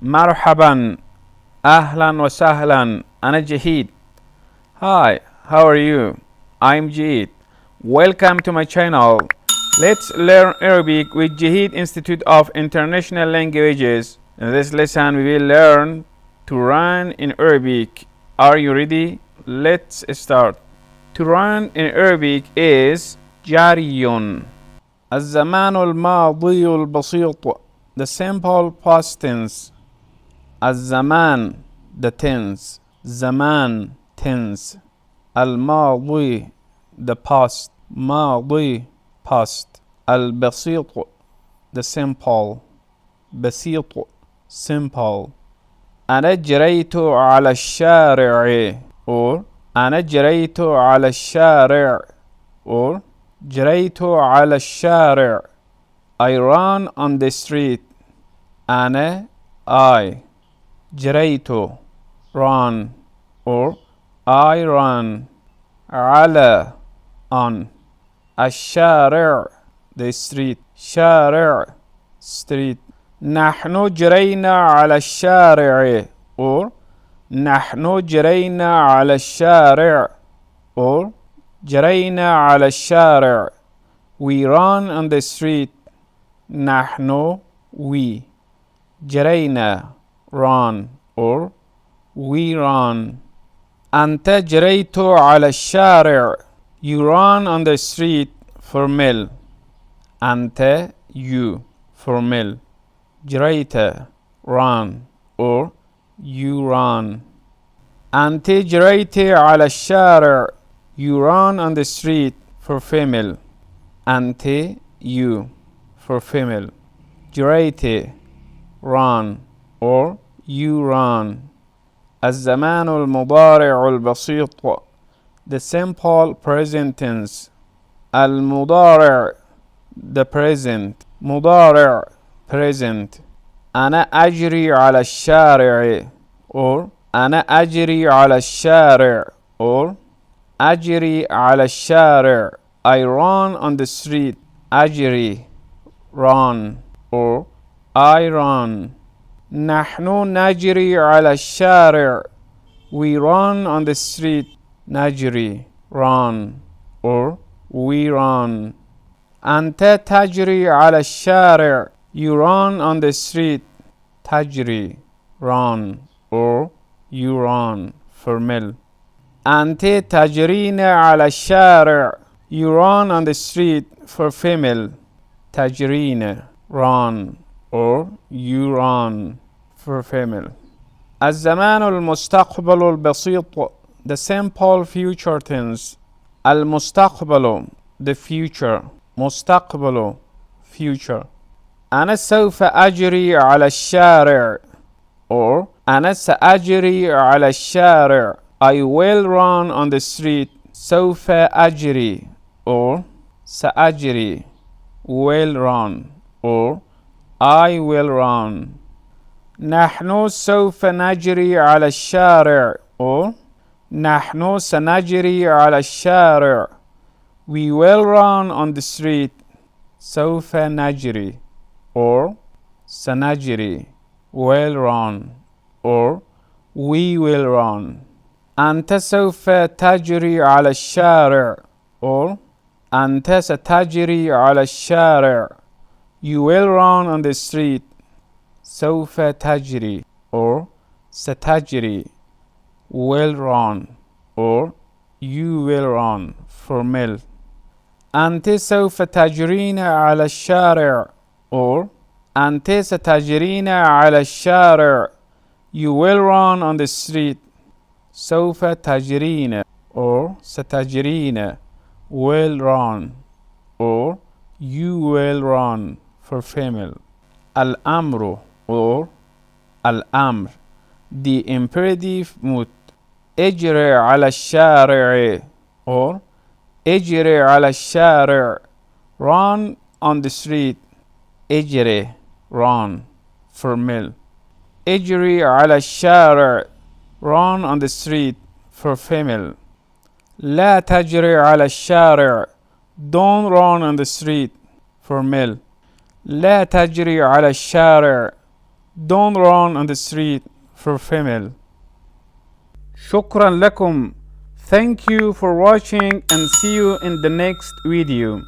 مرحبا. أهلا وسهلا. أنا جهيد. Hi, how are you? I'm Jaheed. Welcome to my channel. Let's learn Arabic with Jaheed Institute of International Languages. In this lesson, we will learn to run in Arabic. Are you ready? Let's start. To run in Arabic is جاري. الزمان الماضي البسيط. The simple past tense. الزمان the tense. زمان tense. الماضي the past. ماضي past. البسيط the simple. بسيط simple. أنا جريت على الشارع or أنا جريت على الشارع or جريت على الشارع. I ran on the street. أنا I جريت run or I run على on الشارع the street شارع street. نحن جرينا على الشارع or نحن جرينا على الشارع or جرينا على الشارع. We run on the street. نحن we جرينا run or we run. أنت جريت على الشارع. You run on the street formal. أنت you formal. جريت run or you run. أنت جريت على الشارع. You run on the street for female. أنت you for female. جريت run or you run. الزمان المضارع البسيط the simple present tense. المضارع the present. مضارع present. أنا أجري على الشارع or أنا أجري على الشارع or أجري على الشارع. I run on the street. أجري run or I run. نحن نجري على الشارع. We run on the street. نجري run or we run. أنت تجري على الشارع. You run on the street. تجري run or you run formal. أنت تجرين على الشارع. You run on the street for female. تجرين run or you run for female. الزمان المستقبل البسيط the simple future tense. المستقبل the future. مستقبل future. أنا سوف أجري على الشارع or أنا سأجري على الشارع. I will run on the street. سوف أجري or سأجري will run or I will run. نحن سوف نجري على الشارع or نحن سنجري على الشارع. We will run on the street. سوف نجري or سنجري will run or we will run. أنت سوف تجري على الشارع or أنت ستجري على الشارع. You will run on the street. سوف تجري or ستجري will run or you will run formal. أنت سوف تجرين على الشارع or أنت ستجرين على الشارع. You will run on the street. سوف تجرين or ستجرين will run or you will run for female. الأمر or الأمر the imperative mood. اجري على الشارع or اجري على الشارع. Run on the street. اجري run formal. اجري على الشارع. Run on the street for female. لا تجري على الشارع. Don't run on the street for male. لا تجري على الشارع. don't run on the street for female. شكرا لكم. Thank you for watching and see you in the next video.